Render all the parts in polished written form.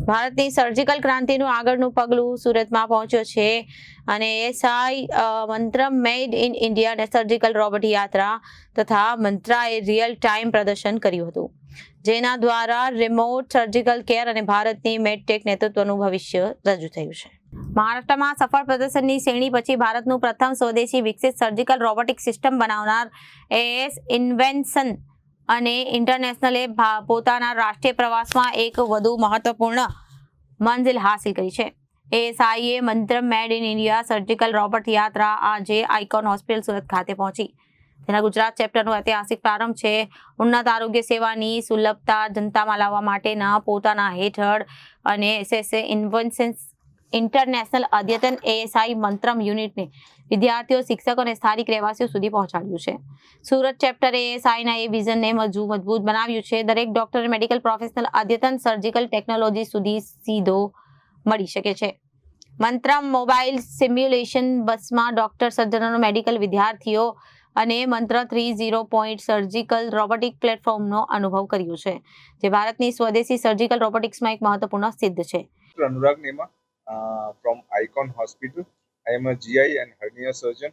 ભારતની સર્જિકલ ક્રાંતિનું આગળનું પગલું સુરતમાં પહોંચ્યો છે અને એએસઆઈ મંત્રમ મેડ ઇન ઇન્ડિયા અને સર્જિકલ રોબોટ યાત્રા તથા મંત્રાએ રિયલ ટાઈમ પ્રદર્શન કર્યું હતું, જેના દ્વારા રિમોટ સર્જિકલ કેર અને ભારતની મેડટેક નેતૃત્વનું ભવિષ્ય રજૂ થયું છે. મહારાષ્ટ્રમાં સફળ પ્રદર્શનની શ્રેણી પછી ભારતનું પ્રથમ સ્વદેશી વિકસિત સર્જિકલ રોબોટિક સિસ્ટમ બનાવનાર એએસ ઇન્વેન્શન અને ઇન્ટરનેશનલે પોતાના રાષ્ટ્રીય પ્રવાસમાં એક વધુ મહત્વપૂર્ણ મંજિલ હાંસિલ કરી છે. એએસઆઈએ મંત્રમ made in India surgical robot યાત્રા આજે આઇકોન હોસ્પિટલ સુરત ખાતે પહોંચી. તેના ગુજરાત ચેપ્ટરનો ઐતિહાસિક પ્રારંભ છે. ઉન્નત આરોગ્ય સેવાની સુલભતા જનતામાં લાવવા માટેના પોતાના હેઠળ અને એસએસ ઇન્વેન્શન્સ ઇન્ટરનેશનલ અદ્યતન એએસઆઈ મંત્રમ યુનિટને વિદ્યાર્થીઓ, શિક્ષકો અને સ્થાનિક રહેવાસીઓ સુધી પહોંચાડ્યું છે. સુરત ચેપ્ટર એએસઆઈના એ વિઝનને મજબૂત બનાવ્યું છે. દરેક ડોક્ટર, મેડિકલ પ્રોફેશનલ અદ્યતન સર્જિકલ ટેકનોલોજી સુધી સીધો મળી શકે છે. મંત્રમ મોબાઈલ સિમ્યુલેશન બસમાં ડોક્ટર, સર્જનો, મેડિકલ વિદ્યાર્થીઓ અને મંત્ર 3.0 સર્જિકલ રોબોટિક પ્લેટફોર્મનો અનુભવ કર્યો છે, જે ભારતની સ્વદેશી સર્જિકલ રોબોટિક્સમાં એક મહત્વપૂર્ણ સિદ્ધ છે. Anurag Nema from Icon Hospital. I am a GI and hernia surgeon.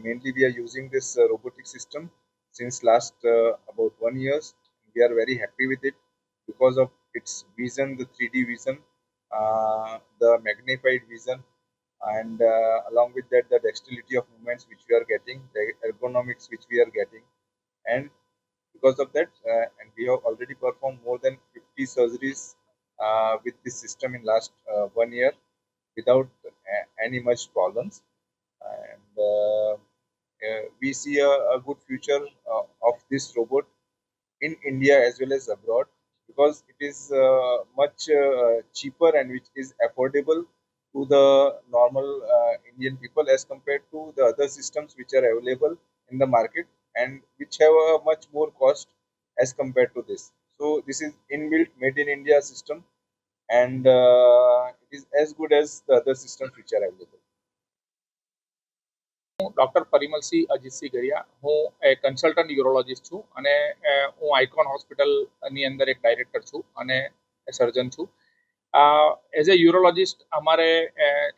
Mainly we are using this robotic system since last about 1 year. We are very happy with it because of its vision, the 3D vision, the magnified vision, and along with that the dexterity of movements which we are getting, the ergonomics which we are getting, and because of that and we have already performed more than 50 surgeries with this system in last 1 year without any much problems, and we see a good future of this robot in India as well as abroad, because it is much cheaper and which is affordable to the normal Indian people as compared to the other systems which are available in the market and which have a much more cost as compared to this. So this is inbuilt made in India system, and it is as good as the other systems which are available. Doctor Parimalsinh Ajitsinh Gariya, હું એક consultant urologist છું અને હું icon હોસ્પિટલની અંદર એક director છું અને સર્જન છું. એઝ એ યુરોલોજિસ્ટ અમારે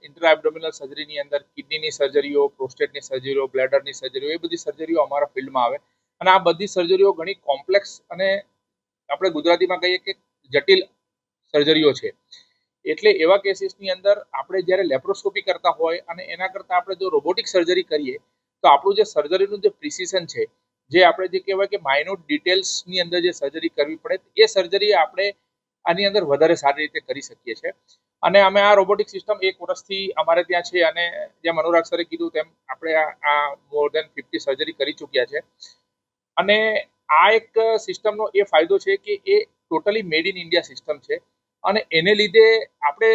ઇન્ટરએબ્ડોમિનલ સર્જરીની અંદર કિડનીની સર્જરીઓ, પ્રોસ્ટેટની સર્જરીઓ, બ્લેડરની સર્જરીઓ, એ બધી સર્જરીઓ અમારા ફિલ્ડમાં આવે અને આ બધી સર્જરીઓ ઘણી કોમ્પ્લેક્સ અને આપણે ગુજરાતીમાં કહીએ કે જટિલ સર્જરીઓ છે. એટલે એવા કેસીસની અંદર આપણે જ્યારે લેપ્રોસ્કોપી કરતા હોય અને એના કરતાં આપણે જો રોબોટિક સર્જરી કરીએ તો આપણું જે સર્જરીનું જે પ્રિસિઝન છે, જે આપણે જે કહેવાય કે માઇન્યુટ ડિટેલ્સની અંદર જે સર્જરી કરવી પડે, એ સર્જરી આપણે આની અંદર વધારે સારી રીતે કરી શકીએ છીએ. અને અમે આ રોબોટિક સિસ્ટમ 1 વર્ષથી અમારે ત્યાં છે અને જેમ અનુરાગ સરે કીધું તેમ આપણે આ મોર દેન 50 સર્જરી કરી ચૂક્યા છે. અને આ એક સિસ્ટમનો એ ફાયદો છે કે એ totally made in India system છે અને એને લીધે આપણે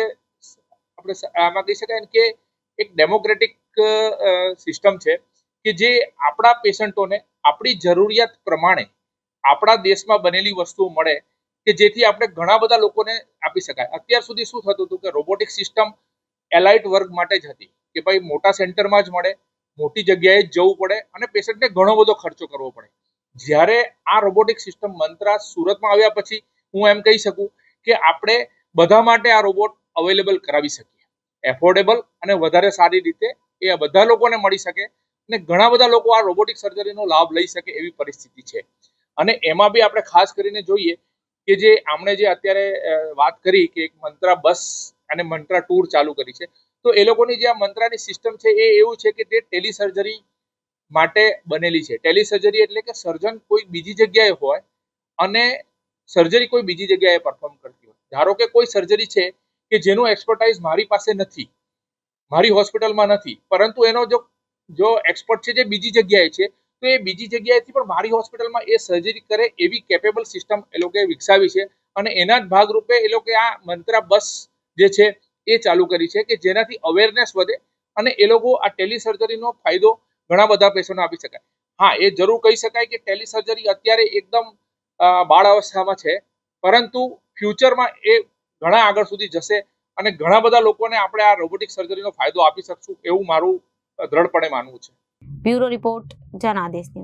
આમાં કહી શકાય કે એક ડેમોક્રેટિક સિસ્ટમ છે કે જે આપણા પેશન્ટોને આપણી જરૂરિયાત પ્રમાણે આપણા દેશમાં બનેલી વસ્તુઓ મળે કે જેથી આપણે ઘણા બધા લોકોને આપી શકાય. અત્યાર સુધી શું થતું હતું કે રોબોટિક સિસ્ટમ એલાઇટ વર્ગ માટે જ હતી કે ભાઈ મોટા સેન્ટરમાં જ મળે, મોટી જગ્યાએ જ જવું પડે અને પેશન્ટને ઘણો બધો ખર્ચો કરવો પડે. જ્યારે આ રોબોટિક સિસ્ટમ મંત્રા સુરતમાં આવ્યા પછી હું એમ કહી શકું કે આપણે બધા માટે આ રોબોટ અવેલેબલ કરાવી શકીએ, એફોર્ડેબલ અને વધારે સારી રીતે એ બધા લોકોને મળી શકે અને ઘણા બધા લોકો આ રોબોટિક સર્જરીનો લાભ લઈ શકે એવી પરિસ્થિતિ છે. અને એમાં બી આપણે ખાસ કરીને જોઈએ કે જે આમણે જે અત્યારે વાત કરી કે એક મંત્રા બસ અને મંત્રા ટૂર ચાલુ કરી છે, તો એ લોકોની જે આ મંત્રાની સિસ્ટમ છે એ એવું છે કે તે ટેલિસર્જરી માટે બનેલી છે. ટેલિસર્જરી એટલે કે સર્જન કોઈ બીજી જગ્યાએ હોય અને સર્જરી કોઈ બીજી જગ્યાએ પરફોર્મ કરતી હોય. ધારો કે કોઈ સર્જરી છે કે જેનું એક્સપર્ટાઇઝ મારી પાસે નથી, મારી હોસ્પિટલમાં નથી, પરંતુ એનો જો એક્સપર્ટ છે જે બીજી જગ્યાએ છે, તો એ બીજી જગ્યાએથી પણ મારી હોસ્પિટલમાં એ સર્જરી કરે એવી કેપેબલ સિસ્ટમ એ લોકોએ વિકસાવી છે. અને એના જ ભાગરૂપે એ લોકોએ આ મંત્રા બસ જે છે એ ચાલુ કરી છે કે જેનાથી અવેરનેસ વધે અને એ લોકો આ ટેલિસર્જરીનો ફાયદો ઘણા બધા પેશન્ટને આપી શકાય. હા, એ જરૂર કહી શકાય કે ટેલિસર્જરી અત્યારે એકદમ બાળ અવસ્થામાં છે, પરંતુ ફ્યુચરમાં એ ઘણા આગળ સુધી જશે અને ઘણા બધા લોકોને આપણે આ રોબોટિક સર્જરીનો ફાયદો આપી શકશું એવું મારું દ્રઢપણે માનવું છે. Bureau report, Janadesh news.